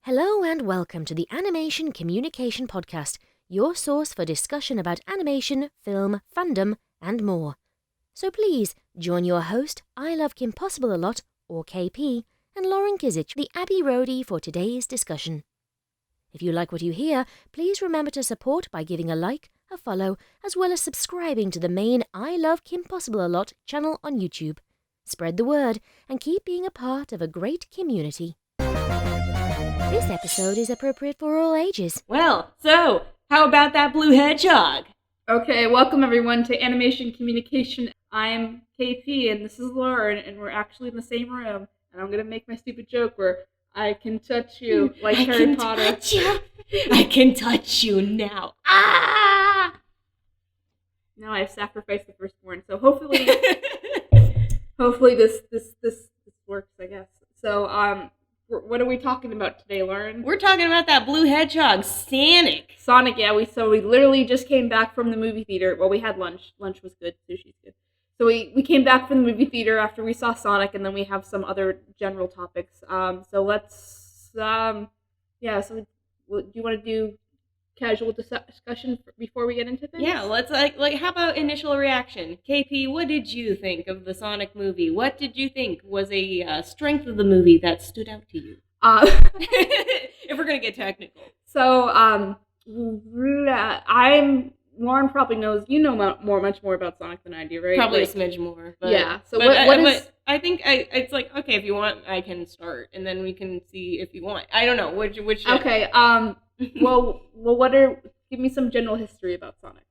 Hello and welcome to the Animation Communication Podcast, your source for discussion about animation, film, fandom, and more. So please join your host, I Love Kim Possible a Lot, or KP, and Lauren Kizich, the Abbey Roadie, for today's discussion. If you like what you hear, please remember to support by giving a like, a follow, as well as subscribing to the main I Love Kim Possible a Lot channel on YouTube. Spread the word and keep being a part of a great community. This episode is appropriate for all ages. Well, so, how about that blue hedgehog? Okay, welcome everyone to Animation Communication. I'm KP and this is Lauren, and we're actually in the same room. And I'm gonna make my stupid joke where I can touch you like Harry Potter. Touch you. I can touch you now. Ah! Now I've sacrificed the firstborn, so hopefully this works, I guess. So what are we talking about today, Lauren? We're talking about that blue hedgehog, Sonic. Sonic, yeah. We literally just came back from the movie theater. Well, we had lunch. Lunch was good. Sushi's good. So we came back from the movie theater after we saw Sonic, and then we have some other general topics. So let's So do you want to do casual discussion before we get into things? Yeah, let's like how about initial reaction? KP, what did you think of the Sonic movie? What did you think was a strength of the movie that stood out to you? If we're gonna get technical. So Lauren probably knows. You know much more about Sonic than I do, right? Probably a smidge more. But, yeah. So but I think it's like, okay, if you want, I can start, and then we can see if you want. I don't know which. Okay. Well, give me some general history about Sonic.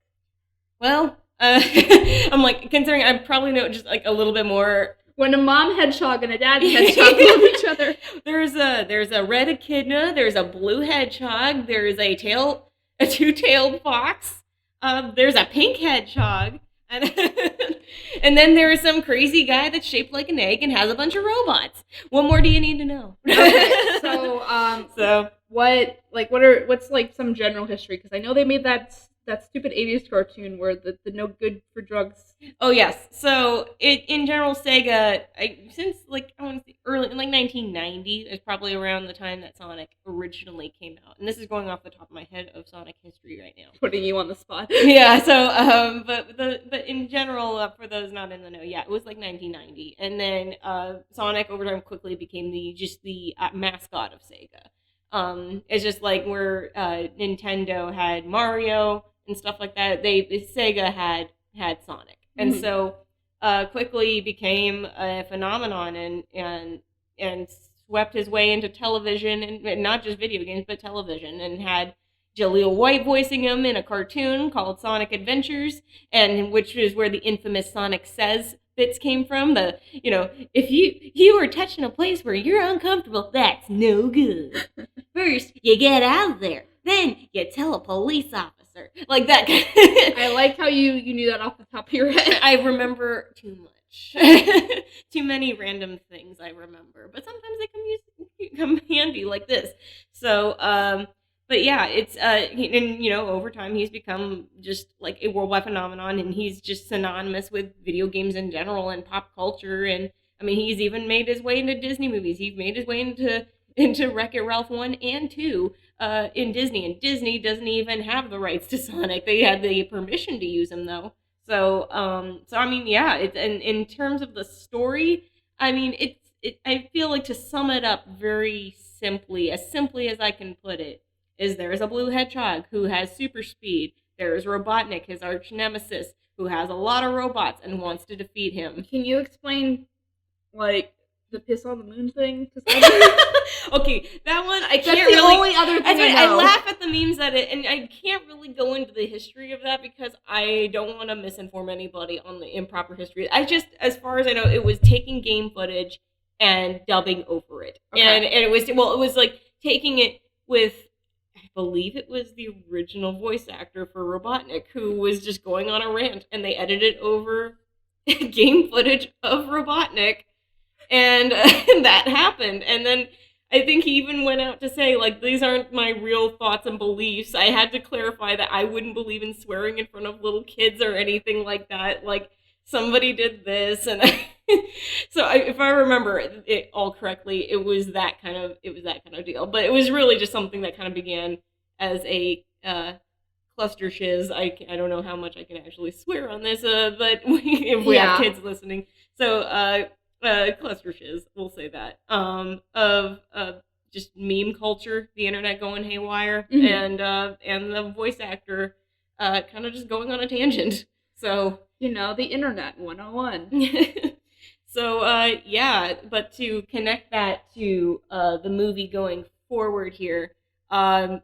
Well, I'm like, considering I probably know just like a little bit more. When a mom hedgehog and a daddy hedgehog love each other. There's a red echidna, there's a blue hedgehog, there's a two-tailed fox, there's a pink hedgehog, and and then there is some crazy guy that's shaped like an egg and has a bunch of robots. What more do you need to know? Okay, so what's like some general history? Because I know they made that stupid 80s cartoon where the no good for drugs. Oh yes. So in general, Sega, since like I want to say early in like 1990 is probably around the time that Sonic originally came out, and this is going off the top of my head of Sonic history right now. Putting you on the spot. Yeah. So but in general, for those not in the know, yeah, it was like 1990, and then Sonic over time quickly became the mascot of Sega. It's just like where Nintendo had Mario and stuff like that. Sega had Sonic, and so quickly became a phenomenon and swept his way into television, and not just video games but television, and had Jaleel White voicing him in a cartoon called Sonic Adventures, and which is where the infamous Sonic Says bits came from. If you are touching a place where you're uncomfortable, that's no good. First, you get out of there. Then you tell a police officer. Like that. I like how you knew that off the top of your head. I remember too much. Too many random things I remember. But sometimes they come handy like this. So, but yeah, it's, over time he's become just like a worldwide phenomenon, and he's just synonymous with video games in general and pop culture. And I mean, he's even made his way into Disney movies. He's made his way into Wreck-It Ralph 1 and 2 in Disney, and Disney doesn't even have the rights to Sonic. They had the permission to use him though. So I mean, yeah, it's, and in terms of the story, I mean, I feel like, to sum it up very simply as I can put it, is there is a blue hedgehog who has super speed. There is Robotnik, his arch nemesis, who has a lot of robots and wants to defeat him. Can you explain, like, the piss on the moon thing? Okay, that one I can't That's really. the only other thing I know. I laugh at the memes at it, and I can't really go into the history of that because I don't want to misinform anybody on the improper history. As far as I know, it was taking game footage and dubbing over it, okay. and it was like taking it with, I believe it was the original voice actor for Robotnik, who was just going on a rant, and they edited over game footage of Robotnik. And that happened. And then I think he even went out to say, like, these aren't my real thoughts and beliefs. I had to clarify that I wouldn't believe in swearing in front of little kids or anything like that. Like, somebody did this. And So if I remember it all correctly, it was that kind of deal. But it was really just something that kind of began as a cluster shiz. I don't know how much I can actually swear on this, but if we have kids listening, so cluster shiz, we'll say that, of just meme culture, the internet going haywire, and the voice actor kind of just going on a tangent. So the internet 101. So yeah, but to connect that to the movie going forward here, and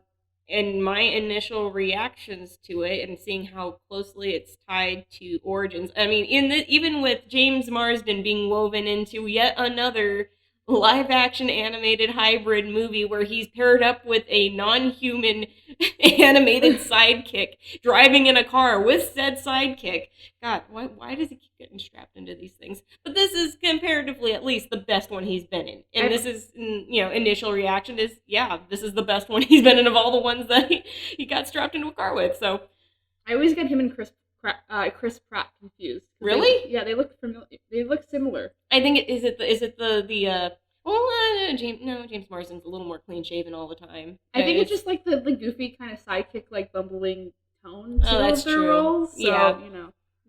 my initial reactions to it, and seeing how closely it's tied to Origins. I mean, even with James Marsden being woven into yet another live-action animated hybrid movie where he's paired up with a non-human animated sidekick driving in a car with said sidekick. God, why does he keep getting strapped into these things? But this is comparatively at least the best one he's been in. And this is, initial reaction is, yeah, this is the best one he's been in of all the ones that he got strapped into a car with. So I always get him and Chris Pratt confused. Really? They look familiar. They look similar. I think James Marsden's a little more clean shaven all the time. I think it's just like the goofy kind of sidekick, like bumbling tone to that's their true. roles. So, yeah.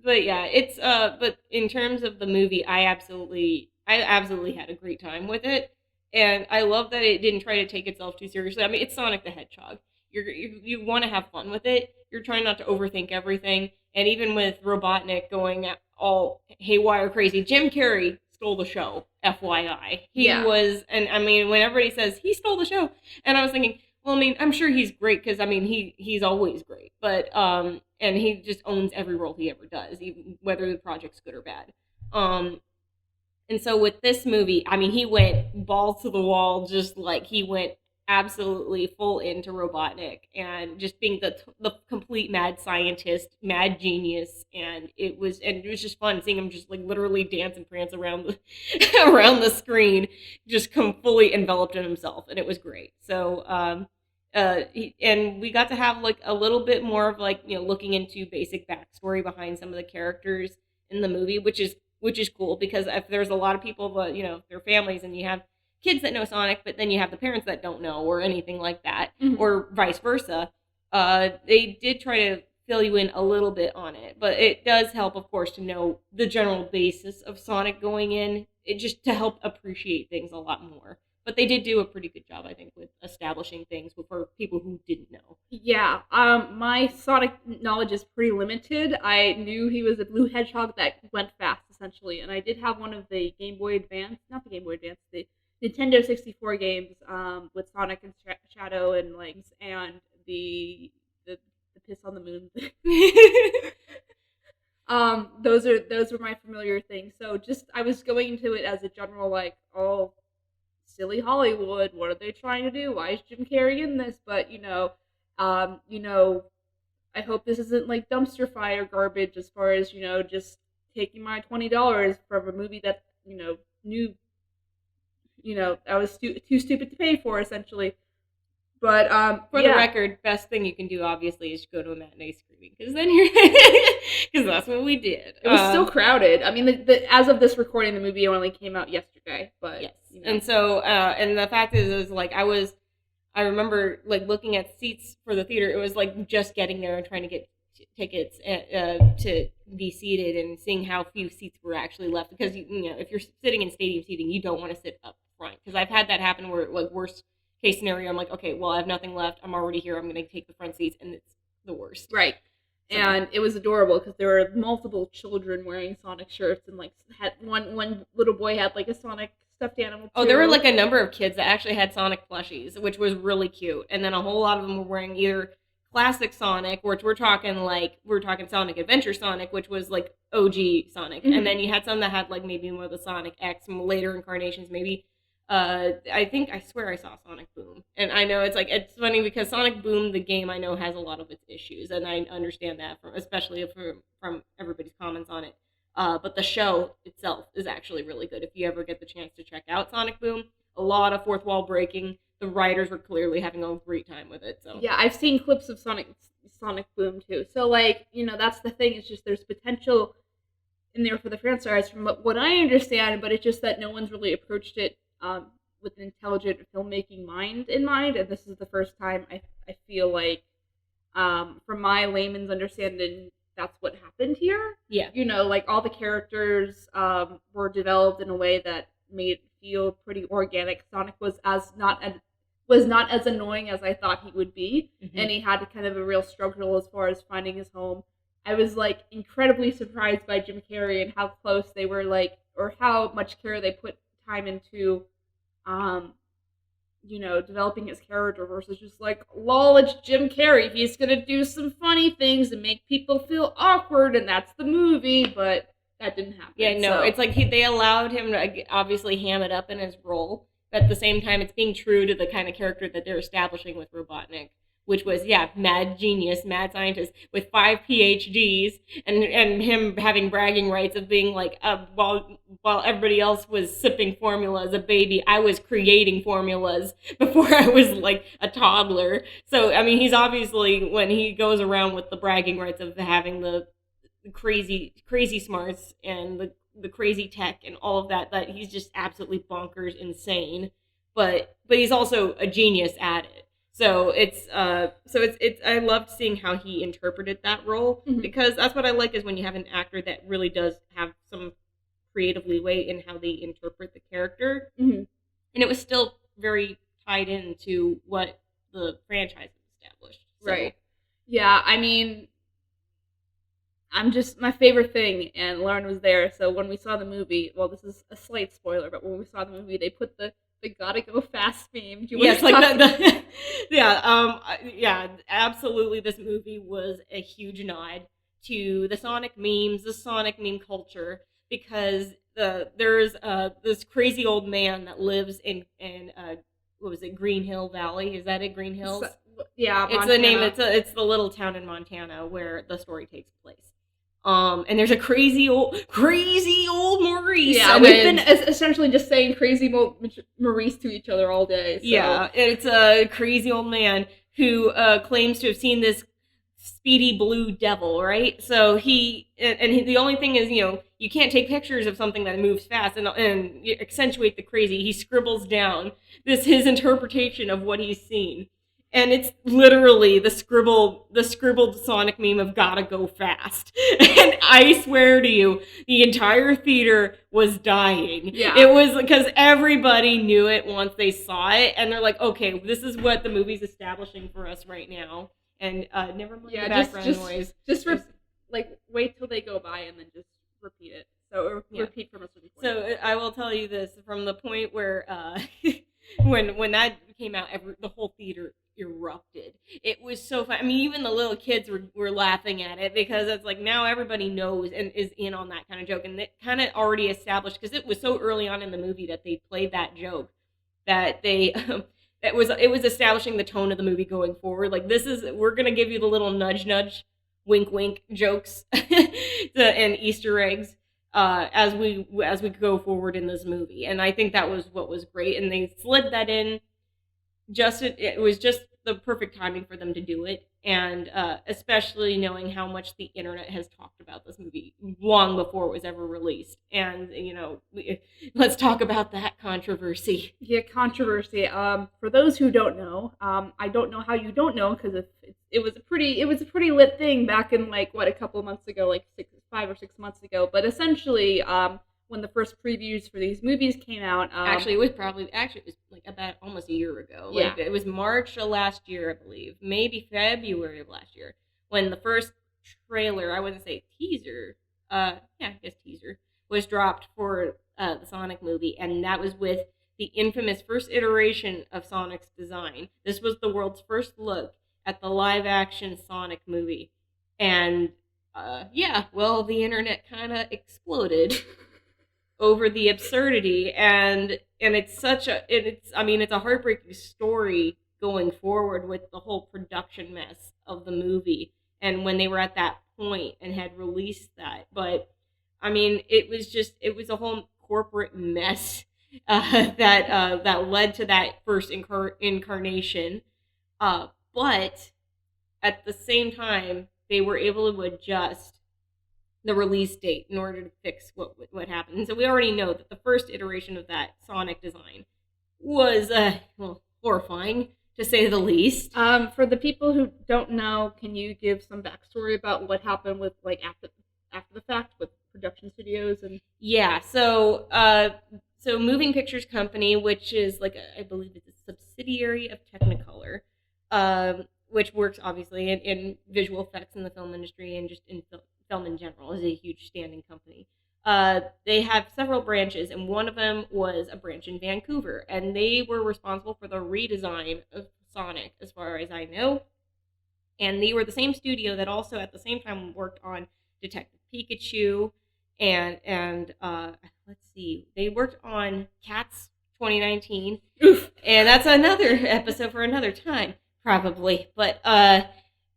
But yeah, it's but in terms of the movie, I absolutely had a great time with it, and I love that it didn't try to take itself too seriously. I mean, it's Sonic the Hedgehog. You want to have fun with it. You're trying not to overthink everything. And even with Robotnik going all haywire crazy, Jim Carrey stole the show, FYI. He was, and I mean, when everybody says he stole the show, and I was thinking, well, I mean, I'm sure he's great, because I mean, he's always great, but and he just owns every role he ever does, even whether the project's good or bad. And so with this movie, I mean, he went balls to the wall, just like he went absolutely full into Robotnik, and just being the complete mad scientist, mad genius, and it was just fun seeing him just like literally dance and prance around the screen, just fully enveloped in himself, and it was great. So and we got to have like a little bit more of like looking into basic backstory behind some of the characters in the movie, which is cool, because if there's a lot of people that their families, and you have kids that know Sonic, but then you have the parents that don't know, or anything like that, or vice versa. They did try to fill you in a little bit on it, but it does help, of course, to know the general basis of Sonic going in, just to help appreciate things a lot more. But they did do a pretty good job, I think, with establishing things for people who didn't know. Yeah, my Sonic knowledge is pretty limited. I knew he was a blue hedgehog that went fast, essentially, and I did have one of the Game Boy Advance, not the Game Boy Advance, the Nintendo 64 games with Sonic and Shadow and Legs, and the piss on the moon thing. Those were my familiar things. So just I was going into it as a general like, oh, silly Hollywood, what are they trying to do? Why is Jim Carrey in this? But I hope this isn't like dumpster fire garbage as far as just taking my $20 from a movie that new. I was too stupid to pay for, essentially. But for the record, best thing you can do obviously is go to a matinee screening, because then because that's what we did. It was still crowded. I mean, as of this recording, the movie only came out yesterday. But yes, and so and the fact is like I remember like looking at seats for the theater. It was like just getting there and trying to get tickets to be seated, and seeing how few seats were actually left, because if you're sitting in stadium seating, you don't want to sit up front, because I've had that happen where like worst case scenario, I'm like, okay, well, I have nothing left, I'm already here, I'm going to take the front seats, and it's the worst. Right. So, and it was adorable because there were multiple children wearing Sonic shirts, and like had one little boy had like a Sonic stuffed animal too. Oh, there were like a number of kids that actually had Sonic plushies, which was really cute, and then a whole lot of them were wearing either classic Sonic, which we're talking Sonic Adventure Sonic, which was like OG Sonic, and then you had some that had like maybe more of the Sonic X, some later incarnations, maybe. I swear I saw Sonic Boom, and I know it's funny because Sonic Boom, the game, I know has a lot of its issues, and I understand that especially from everybody's comments on it. But the show itself is actually really good. If you ever get the chance to check out Sonic Boom, a lot of fourth wall breaking. The writers were clearly having a great time with it. So yeah, I've seen clips of Sonic Boom too. So like that's the thing. It's just there's potential in there for the franchise from what I understand, but it's just that no one's really approached it with an intelligent filmmaking mind in mind, and this is the first time I feel like, from my layman's understanding, that's what happened here. Yeah. You know, like all the characters were developed in a way that made it feel pretty organic. Sonic was not as annoying as I thought he would be, and he had kind of a real struggle as far as finding his home. I was like incredibly surprised by Jim Carrey and how close they were, like, or how much care they put time into, developing his character versus just like, lol, it's Jim Carrey. He's gonna do some funny things and make people feel awkward, and that's the movie. But that didn't happen. Yeah, no, it's like they allowed him to obviously ham it up in his role, but at the same time, it's being true to the kind of character that they're establishing with Robotnik, which was, mad genius, mad scientist with 5 PhDs, and him having bragging rights of being like, while everybody else was sipping formula as a baby, I was creating formulas before I was like a toddler. So, I mean, he's obviously, when he goes around with the bragging rights of having the crazy smarts and the crazy tech and all of that he's just absolutely bonkers insane, but he's also a genius at it. So it's I loved seeing how he interpreted that role, because that's what I like, is when you have an actor that really does have some creative leeway in how they interpret the character, and it was still very tied into what the franchise established. So. Right. Yeah, I mean, my favorite thing, and Lauren was there, so when we saw the movie, well, this is a slight spoiler, but when we saw the movie, they put the gotta go fast theme. Do you want to talk absolutely. This movie was a huge nod to the Sonic memes, the Sonic meme culture, because there's this crazy old man that lives in what was it, Green Hill Valley? Is that it, Green Hills? Yeah, it's Montana. the name. It's the little town in Montana where the story takes place. And there's a crazy old Maurice. Yeah, we've been essentially just saying crazy Maurice to each other all day. So. Yeah, it's a crazy old man who claims to have seen this speedy blue devil, right? So the only thing is, you can't take pictures of something that moves fast and accentuate the crazy. He scribbles down his interpretation of what he's seen. And it's literally the scribbled Sonic meme of gotta go fast. And I swear to you, the entire theater was dying. Yeah. It was because everybody knew it once they saw it. And they're like, okay, this is what the movie's establishing for us right now. And never mind the background noise. Wait till they go by and then just repeat it. So repeat from a certain point. So I will tell you this, from the point where when that came out, the whole theater erupted. It was so fun. I mean, even the little kids were laughing at it, because it's like now everybody knows and is in on that kind of joke, and it kind of already established, because it was so early on in the movie that they played that joke, that they it was establishing the tone of the movie going forward. Like, we're gonna give you the little nudge wink wink jokes and Easter eggs as we go forward in this movie, and I think that was what was great, and they slid that in. It was just the perfect timing for them to do it, and especially knowing how much the internet has talked about this movie long before it was ever released. And let's talk about that controversy. Yeah, controversy. For those who don't know, I don't know how you don't know, because it was a pretty lit thing back in a couple of months ago, like 5 or 6 months ago. But essentially, when the first previews for these movies came out, it was like about almost a year ago. Yeah. It was March of last year, I believe, maybe February of last year, when the first trailer, I wouldn't say teaser, teaser, was dropped for the Sonic movie, and that was with the infamous first iteration of Sonic's design. This was the world's first look at the live-action Sonic movie, and the internet kind of exploded over the absurdity, and it's it's a heartbreaking story going forward with the whole production mess of the movie, and when they were at that point and had released that. But I mean, it was a whole corporate mess that led to that first incarnation, but at the same time they were able to adjust the release date in order to fix what happened. And so we already know that the first iteration of that Sonic design was horrifying, to say the least. For the people who don't know, can you give some backstory about what happened with like after the fact with production studios and? Yeah, so Moving Pictures Company, which is I believe it's a subsidiary of Technicolor, which works obviously in visual effects in the film industry and just in film in general, is a huge standing company. They have several branches, and one of them was a branch in Vancouver, and they were responsible for the redesign of Sonic, as far as I know. And they were the same studio that also at the same time worked on Detective Pikachu, and let's see, they worked on Cats 2019. Oof. And that's another episode for another time, probably. But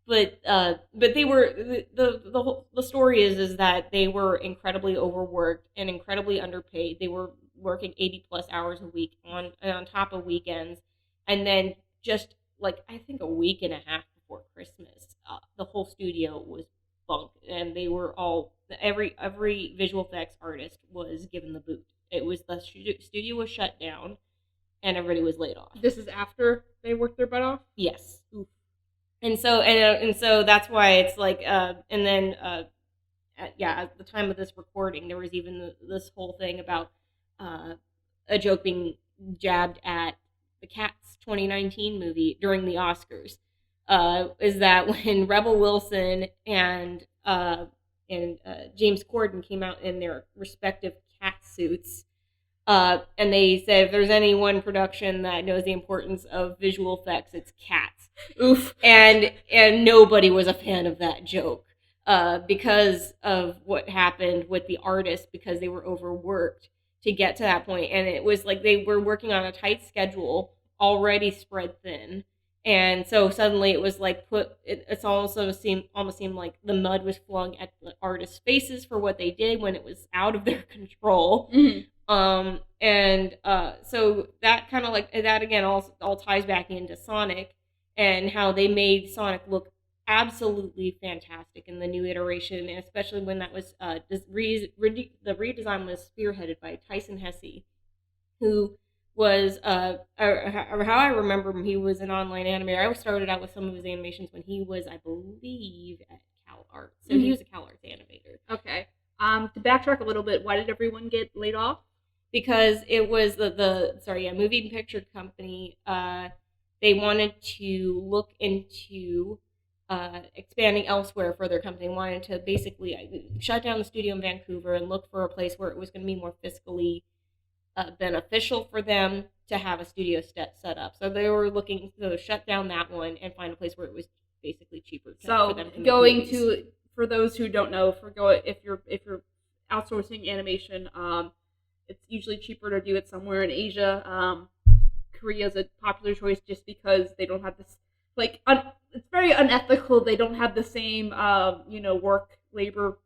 they were the story is that they were incredibly overworked and incredibly underpaid. They were working 80 plus hours a week on top of weekends, and then just I think a week and a half before Christmas, the whole studio was bunk, and they were all every visual effects artist was given the boot. It was the studio was shut down, and everybody was laid off. This is after they worked their butt off? Yes. Oof. And so that's why it's and then at the time of this recording, there was even this whole thing about a joke being jabbed at the Cats 2019 movie during the Oscars. Is that when Rebel Wilson and James Corden came out in their respective cat suits, and they said if there's any one production that knows the importance of visual effects, it's Cats. Oof. And nobody was a fan of that joke because of what happened with the artists, because they were overworked to get to that point. And it was like they were working on a tight schedule, already spread thin. And so suddenly it was it almost seemed like the mud was flung at the artists' faces for what they did when it was out of their control. Mm-hmm. So that kind of that again all ties back into Sonic and how they made Sonic look absolutely fantastic in the new iteration, and especially when that was the redesign was spearheaded by Tyson Hesse, who was how I remember him, he was an online animator. I started out with some of his animations when he was, I believe, at CalArts. So he was a CalArts animator. Okay. To backtrack a little bit, why did everyone get laid off? Because it was Moving Picture Company. They wanted to look into expanding elsewhere for their company. They wanted to basically shut down the studio in Vancouver and look for a place where it was going to be more fiscally beneficial for them to have a studio set up. So they were looking to shut down that one and find a place where it was basically cheaper. So for them for those who don't know, if you're outsourcing animation, it's usually cheaper to do it somewhere in Asia. Korea is a popular choice just because they don't have this it's very unethical. They don't have the same work labor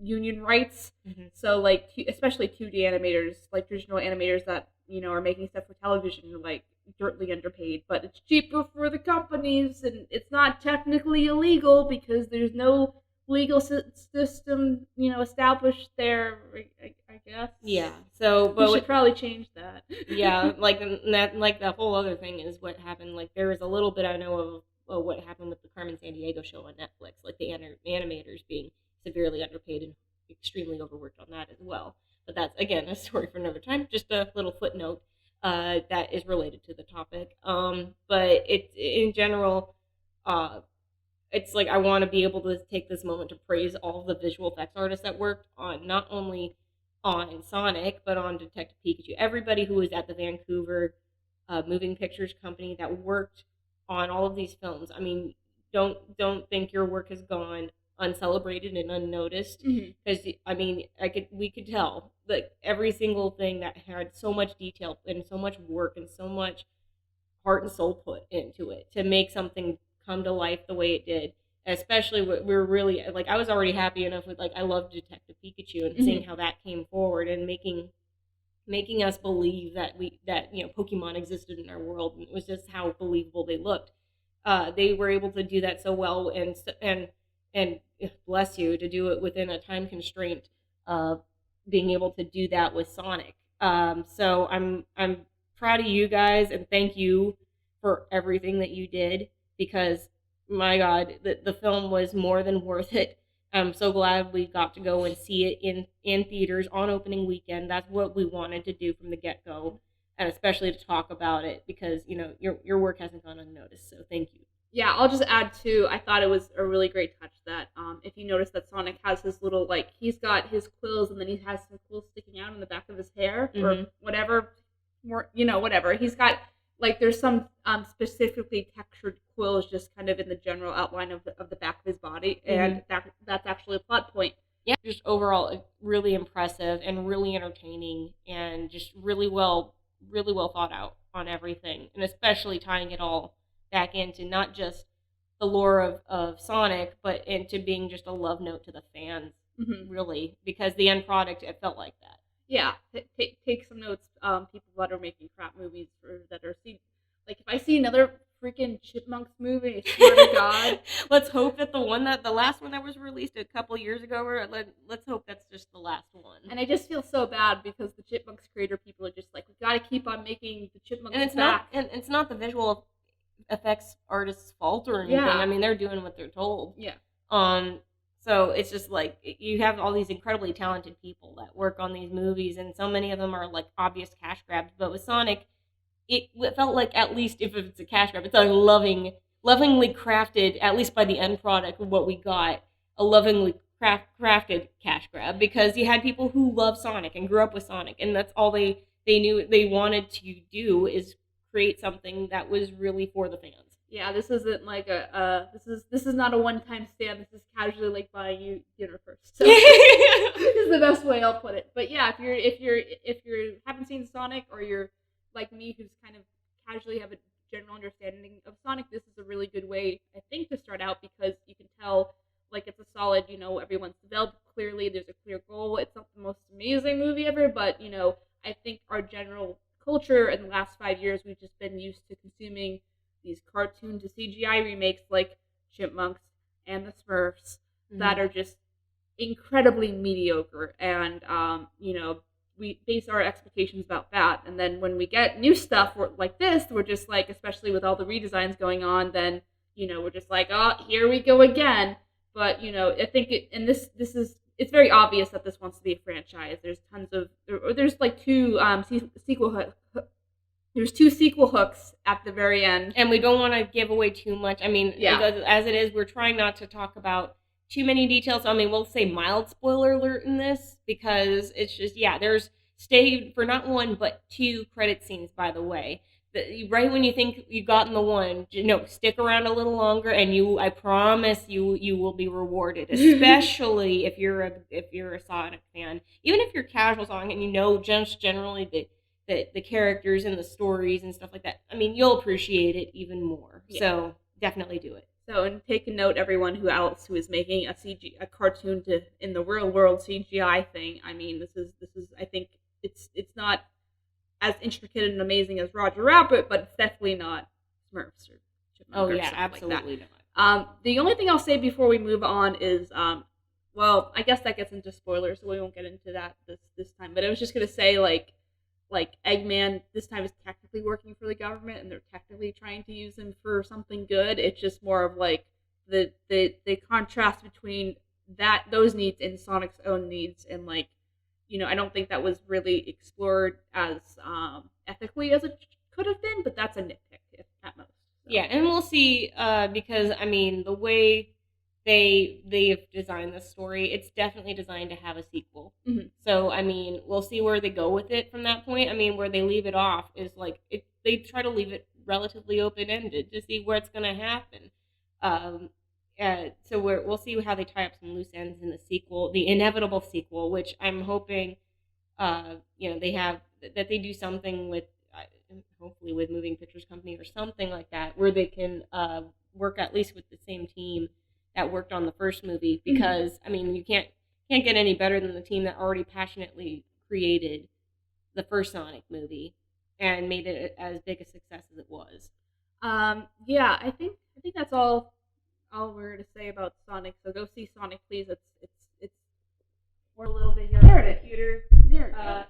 union rights. Mm-hmm. So especially 2D animators, traditional animators that are making stuff for television, are dirtly underpaid, but it's cheaper for the companies, and it's not technically illegal because there's no legal system established there, I guess. Yeah. So but we should probably change that. Yeah, the whole other thing is what happened. There was a little bit I know of what happened with the Carmen Sandiego show on Netflix, the animators being severely underpaid and extremely overworked on that as well. But that's, again, a story for another time. Just a little footnote that is related to the topic. But it's, in general, it's I want to be able to take this moment to praise all the visual effects artists that worked on not only on Sonic, but on Detective Pikachu. Everybody who was at the Vancouver Moving Pictures Company that worked on all of these films. I mean, don't think your work has gone uncelebrated and unnoticed, because we could tell every single thing that had so much detail and so much work and so much heart and soul put into it to make something come to life the way it did. Especially we're really I was already happy enough with I loved Detective Pikachu and seeing how that came forward and making us believe that Pokemon existed in our world, and it was just how believable they looked. They were able to do that so well, and and bless you to do it within a time constraint of being able to do that with Sonic. So I'm proud of you guys and thank you for everything that you did because my God, the film was more than worth it. I'm so glad we got to go and see it in theaters on opening weekend. That's what we wanted to do from the get go, and especially to talk about it because your work hasn't gone unnoticed. So thank you. Yeah, I'll just add too. I thought it was a really great touch that if you notice that Sonic has his little he's got his quills and then he has some quills sticking out in the back of his hair or whatever, whatever. He's got there's some specifically textured quills just kind of in the general outline of the back of his body, and that's actually a plot point. Yeah, just overall really impressive and really entertaining and just really well thought out on everything, and especially tying it all back into not just the lore of Sonic, but into being just a love note to the fans, really, because the end product, it felt like that. Yeah, take some notes, people that are making crap movies that are seen. If I see another freaking Chipmunks movie, I swear to God. Let's hope that the last one that was released a couple years ago, let's hope that's just the last one. And I just feel so bad because the Chipmunks creator people are just we gotta keep on making the Chipmunks and it's back. It's not the visual effects artists' fault or anything. Yeah. I mean, they're doing what they're told. Yeah. So it's just you have all these incredibly talented people that work on these movies, and so many of them are obvious cash grabs. But with Sonic, it felt like, at least if it's a cash grab, it's a lovingly crafted, at least by the end product of what we got, a lovingly crafted cash grab, because you had people who love Sonic and grew up with Sonic, and that's all they knew they wanted to do is create something that was really for the fans. Yeah, this isn't this is not a one-time stand. This is casually buying you dinner first. So this is the best way I'll put it. But yeah, if you haven't seen Sonic, or you're like me who's kind of casually have a general understanding of Sonic, this is a really good way, I think, to start out, because you can tell it's a solid, everyone's developed clearly, there's a clear goal. It's not the most amazing movie ever, but I think our general culture in the last 5 years, we've just been used to consuming these cartoon to CGI remakes like Chipmunks and the Smurfs that are just incredibly mediocre, and we base our expectations about that. And then when we get new stuff like this, we're just especially with all the redesigns going on, then we're just oh, here we go again. But I think it's very obvious that this wants to be a franchise. There's tons of there's two sequel hooks at the very end. And we don't want to give away too much. I mean, as it is, we're trying not to talk about too many details. I mean, we'll say mild spoiler alert in this, because it's just, there's stay for not one, but 2 credit scenes, by the way. Right when you think you've gotten the one, stick around a little longer, and I promise you will be rewarded, especially if you're a Sonic fan. Even if you're casual Sonic and just generally the characters and the stories and stuff like that, I mean, you'll appreciate it even more. Yeah. So definitely do it. So, and take a note, everyone who is making a cartoon in the real world CGI thing. I mean, this is I think it's not as intricate and amazing as Roger Rabbit, but it's definitely not Smurfs or Chipmunks. Oh yeah, absolutely not. The only thing I'll say before we move on is, well, I guess that gets into spoilers, so we won't get into that this time. But I was just gonna say, Eggman this time is technically working for the government, and they're technically trying to use him for something good. It's just more of the contrast between those needs and Sonic's own needs, and I don't think that was really explored as ethically as it could have been, but that's a nitpick at most. So. Yeah, and we'll see, because I mean, the way they've designed this story, it's definitely designed to have a sequel. So I mean, we'll see where they go with it from that point. I mean, where they leave it off is they try to leave it relatively open-ended to see where it's going to happen. So we'll see how they tie up some loose ends in the sequel, the inevitable sequel, which I'm hoping they have, that they do something with, hopefully with Moving Pictures Company or something like that, where they can work at least with the same team that worked on the first movie, because I mean, you can't get any better than the team that already passionately created the first Sonic movie and made it as big a success as it was. Yeah, I think that's all all we're to say about Sonic. So go see Sonic, please. It's we're a little bit here on the computer.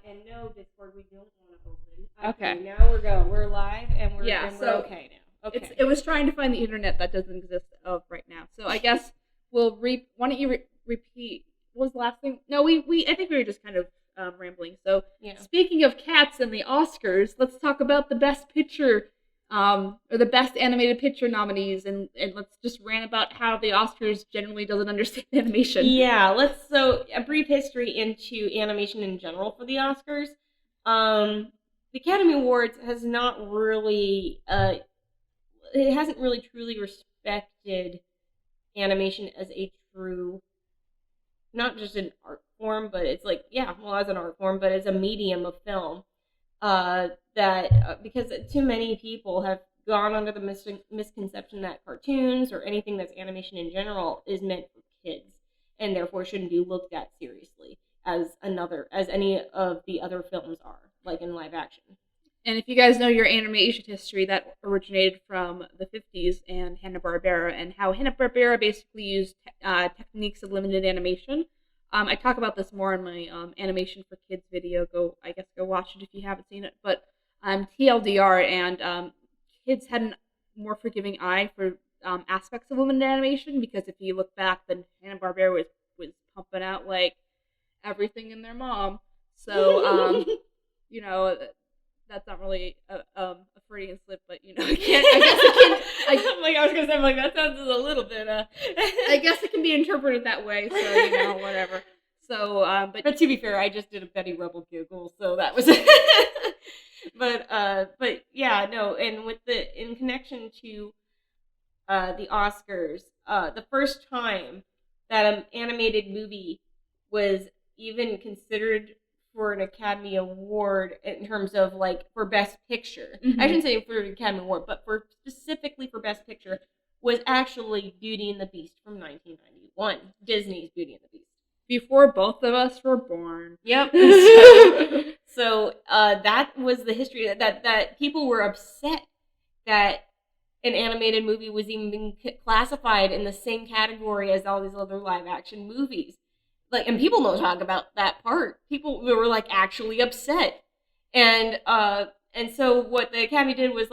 And no, Discord, we don't want to open. Okay. Now we're live and we're okay now. Okay. It was trying to find the internet that doesn't exist right now. So I guess we'll why don't you repeat? What was the last thing? No, I think we were just kind of rambling. So speaking of cats and the Oscars, let's talk about the Best Picture. Or the Best Animated Picture nominees, and let's just rant about how the Oscars generally doesn't understand animation. Yeah, so a brief history into animation in general for the Oscars. The Academy Awards has not really, it hasn't really truly respected animation as a true, not just an art form, but it's like, as an art form, but as a medium of film. Because too many people have gone under the misconception that cartoons or anything that's animation in general is meant for kids and therefore shouldn't be looked at seriously as any of the other films are, like in live action. And if you guys know your animation history, that originated from the 50s and Hanna-Barbera, and how Hanna-Barbera basically used techniques of limited animation. I talk about this more in my animation for kids video. Go watch it if you haven't seen it. But TLDR, and kids had a more forgiving eye for aspects of limited animation, because if you look back, then Hanna-Barbera was pumping out like everything in their mom. So that's not really a Freudian slip, but I guess it can. I was gonna say, that sounds a little bit. I guess it can be interpreted that way. So whatever. So, but to be fair, I just did a Betty Rubble giggle, so that was. But yeah, no, and in connection to the Oscars, the first time that an animated movie was even considered for an Academy Award in terms of for Best Picture. Mm-hmm. I shouldn't say for an Academy Award, but specifically for Best Picture, was actually Beauty and the Beast from 1991. Disney's Beauty and the Beast. Before both of us were born. Yep. So that was the history that people were upset that an animated movie was even being classified in the same category as all these other live action movies. And people don't talk about that part. People were actually upset, and so what the Academy did was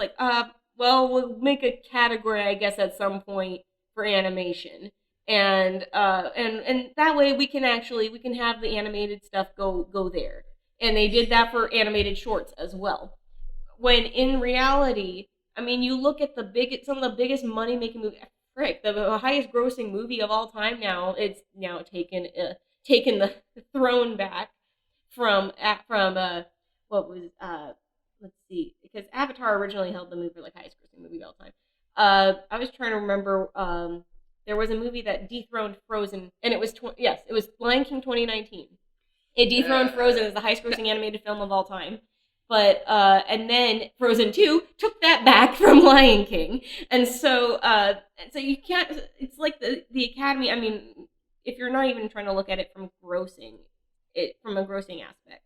we'll make a category, I guess, at some point for animation, and that way we can have the animated stuff go there, and they did that for animated shorts as well. When in reality, you look at some of the biggest money making movies. The highest grossing movie of all time now. It's now taken the throne back from what was let's see, because Avatar originally held the movie for highest grossing movie of all time. I was trying to remember. There was a movie that dethroned Frozen, and it was it was Lion King 2019. It dethroned Frozen as the highest grossing animated film of all time. But and then Frozen 2 took that back from Lion King, and so you can't. It's like the Academy. If you're not even trying to look at it from a grossing aspect,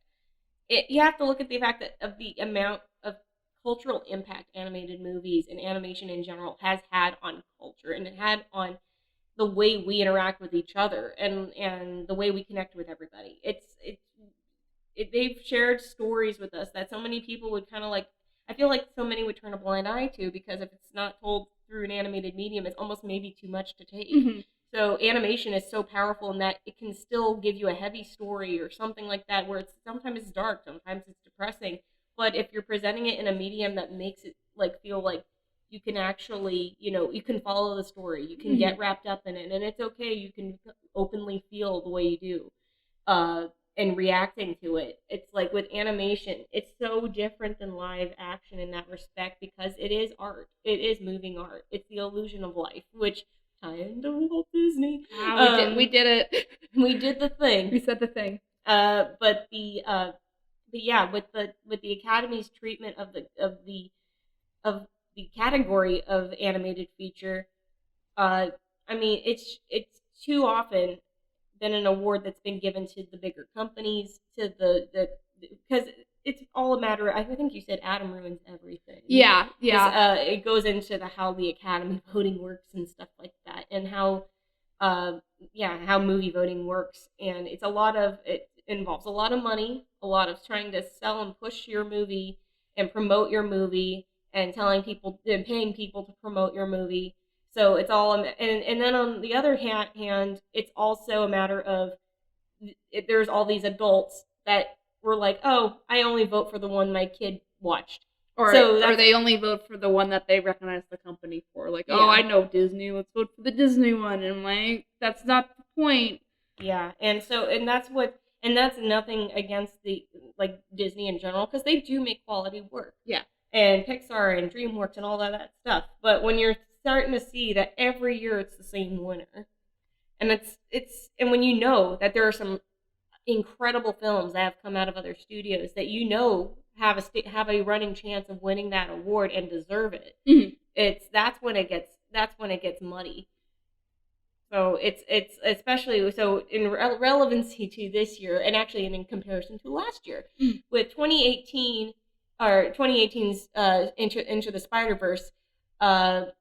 you have to look at the fact of the amount of cultural impact animated movies and animation in general has had on culture, and it had on the way we interact with each other and the way we connect with everybody. They've shared stories with us that so many people would kind of I feel like so many would turn a blind eye to, because if it's not told through an animated medium, it's almost maybe too much to take. Mm-hmm. So animation is so powerful in that it can still give you a heavy story or something like that, where sometimes it's dark, sometimes it's depressing. But if you're presenting it in a medium that makes it feel like you can actually, you can follow the story, you can get wrapped up in it, and it's okay. You can openly feel the way you do, and reacting to it. It's with animation, it's so different than live action in that respect, because it is art. It is moving art. It's the illusion of life, which kind of Walt Disney. Wow, we did it. We did the thing. We said the thing. But with the Academy's treatment of the category of animated feature, it's too often been an award that's been given to the bigger companies, to because it's all a matter of, I think you said Adam ruins everything. Yeah. It goes into how the Academy voting works and stuff like that. and how movie voting works. And it involves a lot of money, a lot of trying to sell and push your movie and promote your movie, and telling people and paying people to promote your movie. So it's all, and then on the other hand, it's also a matter of there's all these adults that were like, oh, I only vote for the one my kid watched. Or they only vote for the one that they recognize the company for. Like, oh, I know Disney, let's vote for the Disney one. And I'm like, that's not the point. Yeah, and that's nothing against the Disney in general, because they do make quality work. Yeah. And Pixar and DreamWorks and all of that stuff. But when you're starting to see that every year it's the same winner, and and when you know that there are some incredible films that have come out of other studios that have a running chance of winning that award and deserve it. Mm-hmm. That's when it gets muddy. So it's especially so in relevancy to this year, and actually in comparison to last year, mm-hmm. with 2018 or 2018's Into the Spider-Verse, Sony's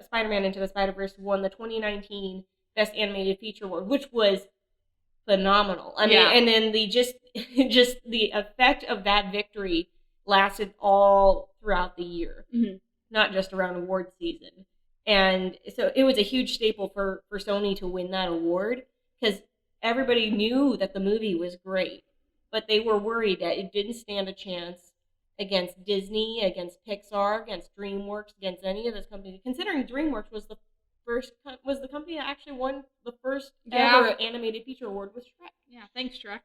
Spider-Man Into the Spider-Verse won the 2019 Best Animated Feature Award, which was phenomenal. I mean, and then just the effect of that victory lasted all throughout the year, mm-hmm. not just around award season. And so it was a huge staple for Sony to win that award, because everybody knew that the movie was great, but they were worried that it didn't stand a chance against Disney, against Pixar, against DreamWorks, against any of those companies. Considering DreamWorks was the company that actually won the first ever animated feature award with Shrek. Yeah, thanks, Shrek.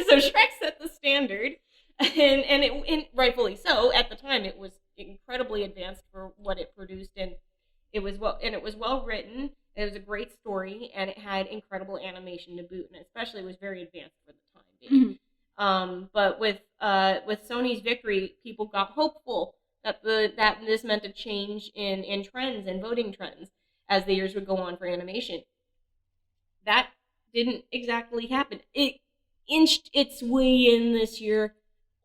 So Shrek set the standard, and rightfully so. At the time, it was incredibly advanced for what it produced, and it was well written. It was a great story, and it had incredible animation to boot, and especially was very advanced for the time being. Mm-hmm. But with Sony's victory, people got hopeful that this meant a change in trends and voting trends as the years would go on for animation. That didn't exactly happen. It inched its way in this year,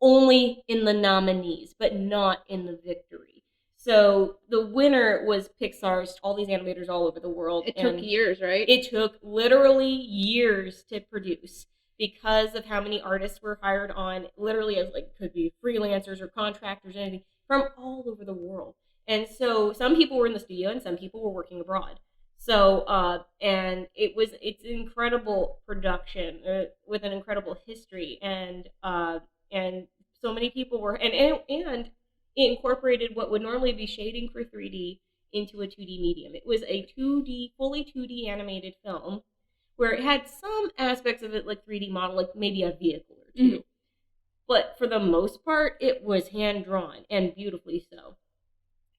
only in the nominees, but not in the victory. So the winner was Pixar's, all these animators all over the world. It took years, right? It took literally years to produce, because of how many artists were hired on, literally as could be freelancers or contractors or anything, from all over the world. And so some people were in the studio and some people were working abroad. So, and it's an incredible production with an incredible history, and so many people were, and it incorporated what would normally be shading for 3D into a 2D medium. It was a fully 2D animated film, where it had some aspects of it like 3D model, like maybe a vehicle or two. Mm-hmm. But for the most part, it was hand-drawn, and beautifully so.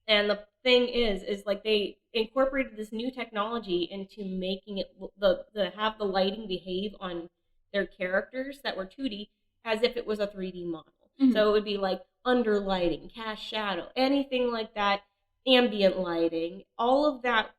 And the thing is they incorporated this new technology into making it have the lighting behave on their characters that were 2D as if it was a 3D model. Mm-hmm. So it would be like under lighting, cast shadow, anything like that, ambient lighting. All of that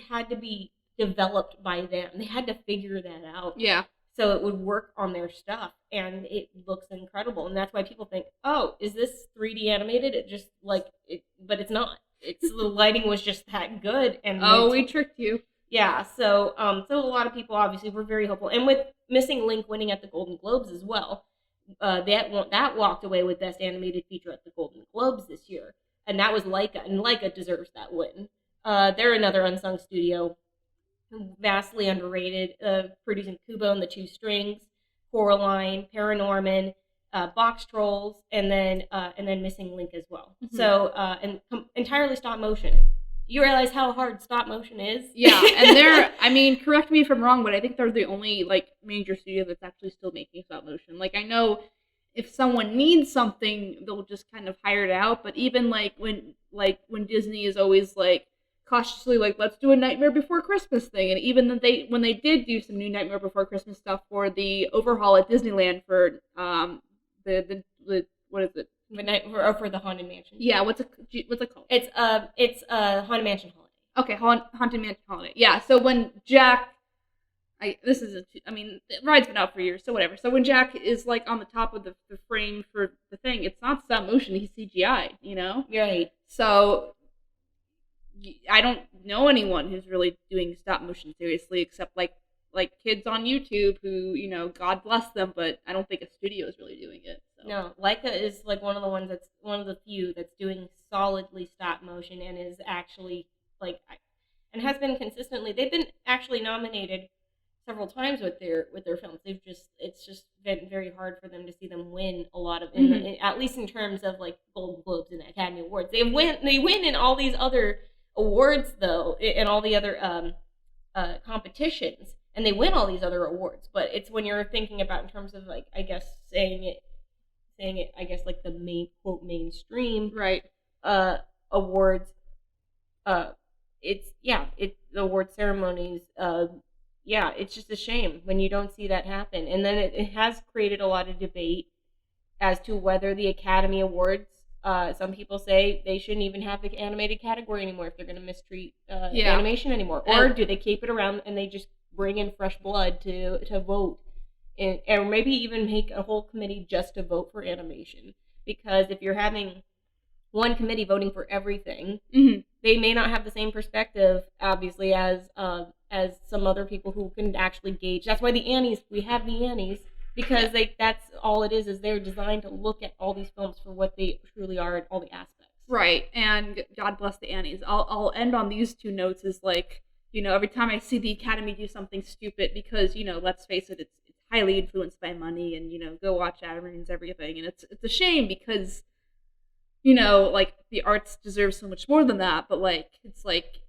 had to be developed by them. They had to figure that out. Yeah. So it would work on their stuff, and it looks incredible. And that's why people think, oh, is this 3D animated? It just but it's not. The lighting was just that good. And we tricked you. Yeah. So a lot of people obviously were very hopeful. And with Missing Link winning at the Golden Globes as well, that walked away with Best Animated Feature at the Golden Globes this year. And that was Laika, and Laika deserves that win. They're another unsung studio, vastly underrated, producing Kubo and the Two Strings, Coraline, Paranorman, Box Trolls, and then Missing Link as well. Mm-hmm. So entirely stop motion. You realize how hard stop motion is? Yeah, and correct me if I'm wrong, but I think they're the only major studio that's actually still making stop motion. I know if someone needs something, they'll just kind of hire it out. But even when Disney is always cautiously let's do a Nightmare Before Christmas thing, and even when they did do some new Nightmare Before Christmas stuff for the overhaul at Disneyland for the what is it? For the Haunted Mansion. Yeah, what's it called? It's Haunted Mansion Holiday. Okay, Haunted Mansion Holiday. Yeah, so when Jack, the ride's been out for years, so whatever. So when Jack is on the top of the frame for the thing, it's not stop motion. He's CGI'd, you know. Right. So I don't know anyone who's really doing stop motion seriously, except like kids on YouTube who, God bless them, but I don't think a studio is really doing it. So. No, Leica is like one of the few that's doing solidly stop motion and is actually like, and has been consistently. They've been actually nominated several times with their films. It's just been very hard for them to see them win a lot of, at least in terms of like Golden Globes and Academy Awards. They win in all these other awards though, and all the other competitions, and they win all these other awards. But it's when you're thinking about in terms of like, I guess saying it, I guess like the mainstream right awards. The award ceremonies. It's just a shame when you don't see that happen. And then it has created a lot of debate as to whether the Academy Awards, some people say they shouldn't even have the animated category anymore if they're going to mistreat animation anymore. Or do they keep it around and they just bring in fresh blood to vote? Or maybe even make a whole committee just to vote for animation. Because if you're having one committee voting for everything, they may not have the same perspective, obviously, as some other people who can actually gauge. That's why we have the Annies, because that's all it is they're designed to look at all these films for what they truly are and all the aspects. Right, and God bless the Annies. I'll end on these two notes is like, every time I see the Academy do something stupid, because, let's face it, it's highly influenced by money, and, go watch Adam's everything, and it's a shame because, like, the arts deserve so much more than that, but, like, it's like,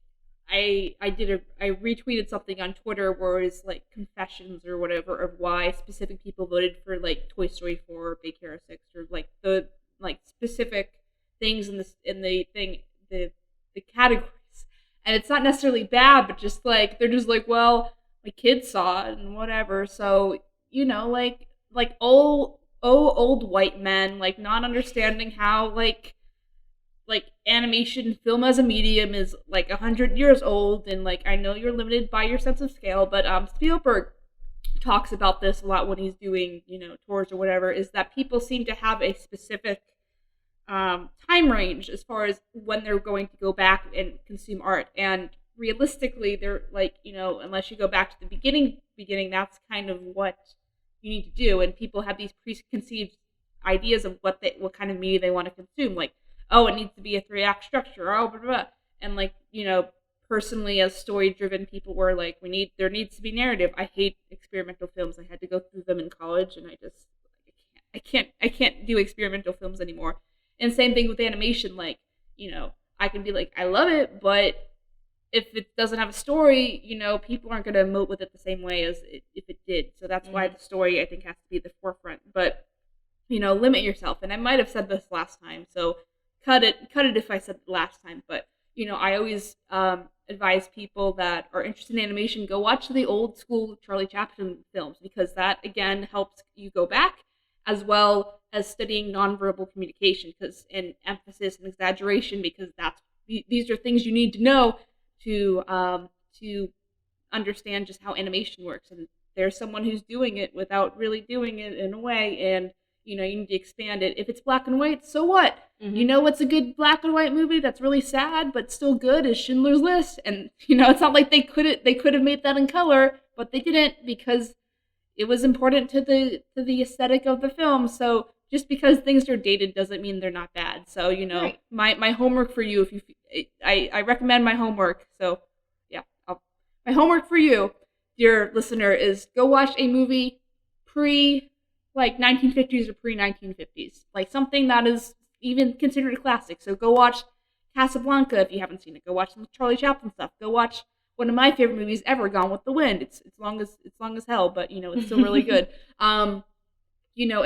I retweeted something on Twitter where it's like confessions or whatever of why specific people voted for like Toy Story 4 or Big Hero 6 or like the like specific things in the categories. And it's not necessarily bad, but just like they're just like, well, my kids saw it and whatever. So, like old white men like not understanding how like animation film as a medium is like 100 years old, and like I know you're limited by your sense of scale, but Spielberg talks about this a lot when he's doing tours or whatever, is that people seem to have a specific time range as far as when they're going to go back and consume art, and realistically they're like unless you go back to the beginning that's kind of what you need to do, and people have these preconceived ideas of what kind of media they want to consume, like, oh, it needs to be a 3-act structure, oh, blah, blah, blah. And like, personally as story-driven people were like, there needs to be narrative. I hate experimental films. I had to go through them in college, and I can't do experimental films anymore. And same thing with animation, like, I can be like, I love it, but if it doesn't have a story, people aren't going to emote with it the same way as if it did. So that's why the story, I think, has to be the forefront. But, limit yourself. And I might have said this last time, so cut it if I said it last time, but I always advise people that are interested in animation, go watch the old school Charlie Chaplin films, because that again helps you go back, as well as studying nonverbal communication and emphasis and exaggeration, because these are things you need to know to understand just how animation works, and there's someone who's doing it without really doing it in a way, and you need to expand it. If it's black and white, so what? What's a good black and white movie that's really sad but still good is Schindler's List. And it's not like they could have made that in color, but they didn't, because it was important to the aesthetic of the film. So just because things are dated doesn't mean they're not bad. So right. my homework for you, I recommend my homework. So yeah, my homework for you, dear listener, is go watch a movie like 1950s or pre-1950s, like something that is even considered a classic. So go watch Casablanca if you haven't seen it. Go watch some Charlie Chaplin stuff. Go watch one of my favorite movies ever, Gone with the Wind. It's long as hell, but it's still really good. And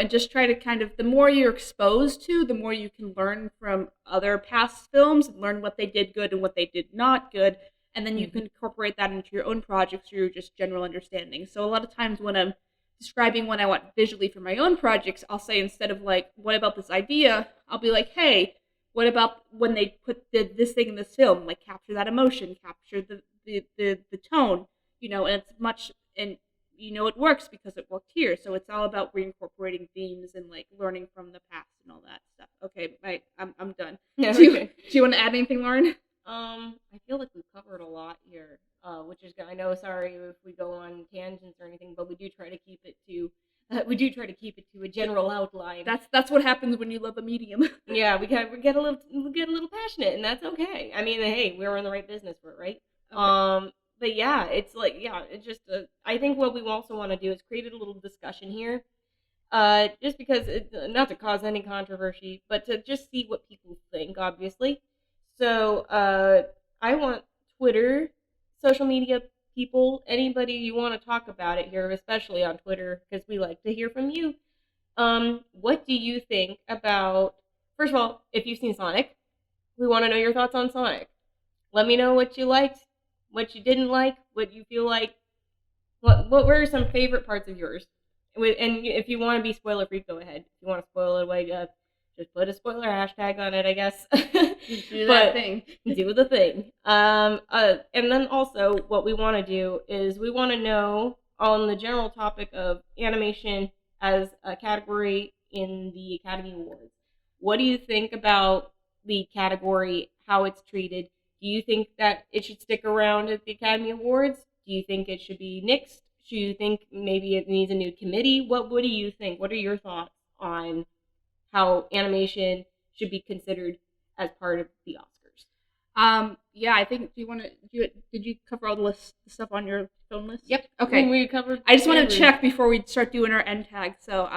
just try to kind of, the more you're exposed to, the more you can learn from other past films, learn what they did good and what they did not good, and then you can incorporate that into your own projects through just general understanding. So a lot of times when I'm describing what I want visually for my own projects, I'll say, instead of like, what about this idea? I'll be like, hey, what about when they put this thing in this film? Like, capture that emotion, capture the tone, and it's much, and it works because it worked here. So it's all about reincorporating themes and like learning from the past and all that stuff. Okay, I'm done. Yeah, do you want to add anything, Lauren? I feel like we've covered a lot here, which is, I know, sorry if we go on tangents or anything, but we do try to keep it to a general outline. That's what happens when you love a medium. Yeah, we get a little passionate, and that's okay. I mean, hey, we're in the right business for it, right? Okay. But yeah, it's like, it's just I think what we also want to do is create a little discussion here, just because not to cause any controversy, but to just see what people think, obviously. So I want Twitter, social media people, anybody you want to talk about it here, especially on Twitter, because we like to hear from you. What do you think about, first of all, if you've seen Sonic, we want to know your thoughts on Sonic. Let me know what you liked, what you didn't like, what you feel like, what were some favorite parts of yours? And if you want to be spoiler free, go ahead. If you want to spoil it away, just put a spoiler hashtag on it, I guess. Do that thing. Do the thing. And then also what we want to do is we want to know on the general topic of animation as a category in the Academy Awards. What do you think about the category, how it's treated? Do you think that it should stick around at the Academy Awards? Do you think it should be nixed? Do you think maybe it needs a new committee? What do you think? What are your thoughts on how animation should be considered as part of the Oscars? Yeah, I think, did you cover all the stuff on your film list? Yep. Okay. We covered. I just want to check before we start doing our end tags. So,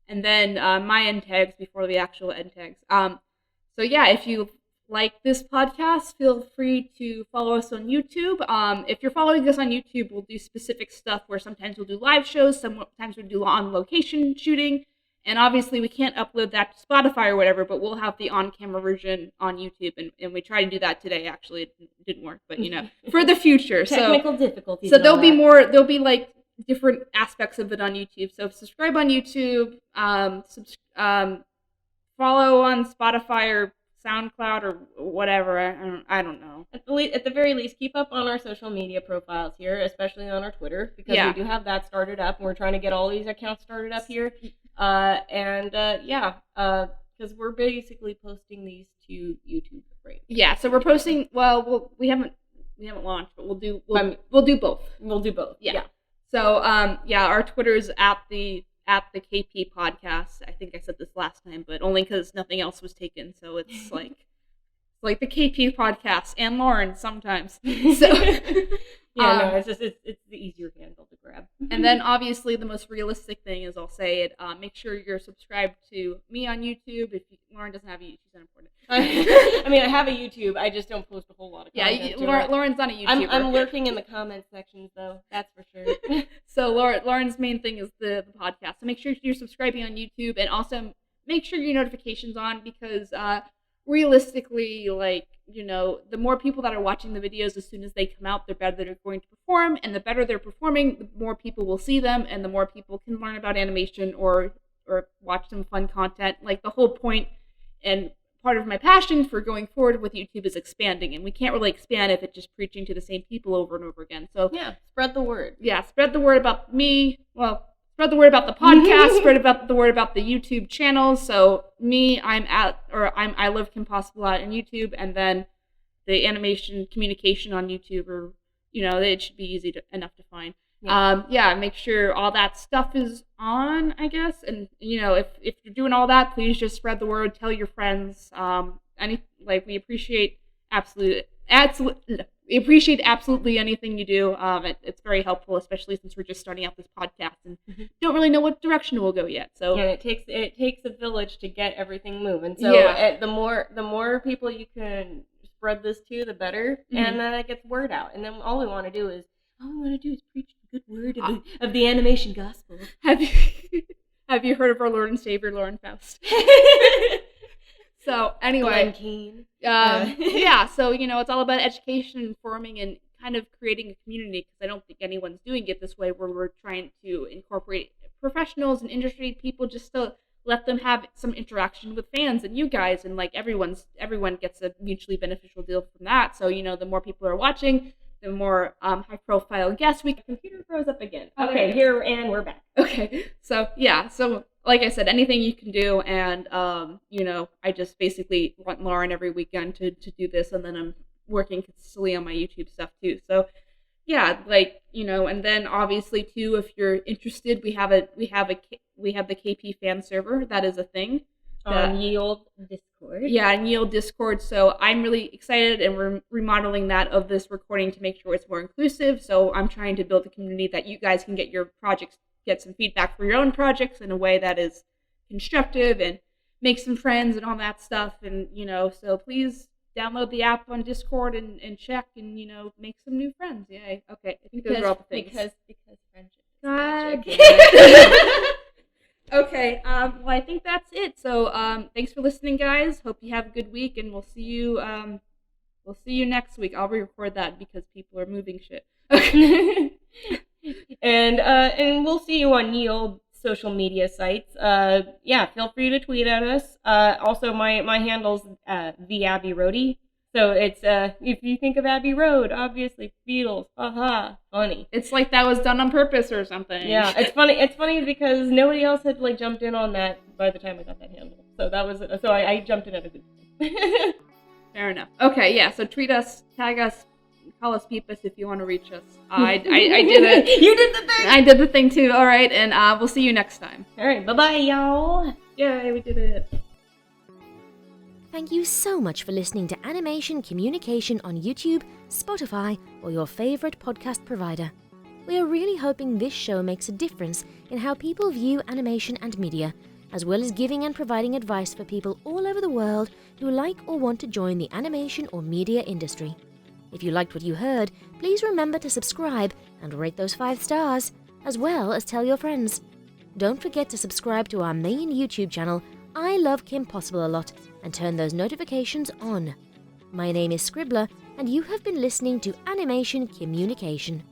and then my end tags before the actual end tags. So yeah, if you like this podcast, feel free to follow us on YouTube. If you're following us on YouTube, we'll do specific stuff where sometimes we'll do live shows, sometimes we'll do on-location shooting, and obviously we can't upload that to Spotify or whatever, but we'll have the on-camera version on YouTube, and we tried to do that today. Actually, it didn't work, but for the future. Technical difficulties. So there'll be like different aspects of it on YouTube. So subscribe on YouTube, follow on Spotify or SoundCloud or whatever. I don't know. At the very least, keep up on our social media profiles here, especially on our Twitter, because we do have that started up, and we're trying to get all these accounts started up here. Because we're basically posting these to YouTube right now. Yeah, so we're posting. Well, we haven't launched, but we'll do both. We'll do both. Yeah. So our Twitter is at the KP Podcast. I think I said this last time, but only because nothing else was taken. So it's like the KP Podcast and Lauren sometimes. So it's the easier handle to grab. And then obviously the most realistic thing is, I'll say it. Make sure you're subscribed to me on YouTube. If Lauren doesn't have a YouTube, she's unimportant. I mean, I have a YouTube. I just don't post a whole lot of content. Yeah, Lauren's not a YouTuber. I'm lurking in the comment sections, though. That's for sure. So Lauren's main thing is the podcast. So make sure you're subscribing on YouTube, and also make sure your notifications on, because realistically, the more people that are watching the videos as soon as they come out, the better they're going to perform, and the better they're performing, the more people will see them, and the more people can learn about animation or watch some fun content. Like, the whole point and part of my passion for going forward with YouTube is expanding, and we can't really expand if it's just preaching to the same people over and over again. So spread the word. Yeah, spread the word about me. Well, spread the word about the podcast. Spread the word about the YouTube channel. So me, I Love Kim Possible on YouTube, and then the Animation Kimmunication on YouTube, or it should be easy enough to find. Make sure all that stuff is on, I guess. And if you're doing all that, please just spread the word, tell your friends. We appreciate absolutely anything you do. It's very helpful, especially since we're just starting out this podcast and don't really know what direction we'll go yet. So it takes a village to get everything moving. So the more people you can spread this to, the better, and then it gets word out. And then all we want to do is preach the good word of the animation gospel. Have you heard of our Lord and Savior, Lauren Faust? So anyway, so it's all about education, informing, and kind of creating a community, because I don't think anyone's doing it this way, where we're trying to incorporate professionals and industry people just to let them have some interaction with fans and you guys, and everyone gets a mutually beneficial deal from that. So the more people are watching, the more high-profile guests we can. Computer froze up again. Okay, here, and we're back. Okay, so like I said, anything you can do, and I just basically want Lauren every weekend to do this, and then I'm working consistently on my YouTube stuff too. So yeah, like, and then obviously too, if you're interested, we have the KP fan server. That is a thing. On Yield Discord. Yeah, on Yield Discord. So I'm really excited, and we're remodeling that of this recording to make sure it's more inclusive. So I'm trying to build a community that you guys can get your projects, get some feedback for your own projects in a way that is constructive and make some friends and all that stuff. And, so please download the app on Discord and check and, make some new friends. Yay. Okay. I think those are all the things. Because friendship is God magic. Okay. Well, I think that's it. So, thanks for listening, guys. Hope you have a good week, and we'll see you next week. I'll re-record that because people are moving shit. And we'll see you on Yield social media sites. Feel free to tweet at us. Also, my handle's the Abbey Roadie. So it's if you think of Abbey Road, obviously Beatles, funny. It's like that was done on purpose or something. Yeah, it's funny. It's funny because nobody else had jumped in on that by the time I got that handle. So that was I jumped in at a good time. Fair enough. Okay, yeah. So tweet us, tag us, call us Peepus if you want to reach us. I did it. You did the thing. I did the thing too. All right, and we'll see you next time. All right, bye y'all. Yay, we did it. Thank you so much for listening to Animation Communication on YouTube, Spotify, or your favorite podcast provider. We are really hoping this show makes a difference in how people view animation and media, as well as giving and providing advice for people all over the world who like or want to join the animation or media industry. If you liked what you heard, please remember to subscribe and rate those 5 stars, as well as tell your friends. Don't forget to subscribe to our main YouTube channel, I Love Kim Possible a Lot, and turn those notifications on. My name is Scribbler, and you have been listening to Animation Communication.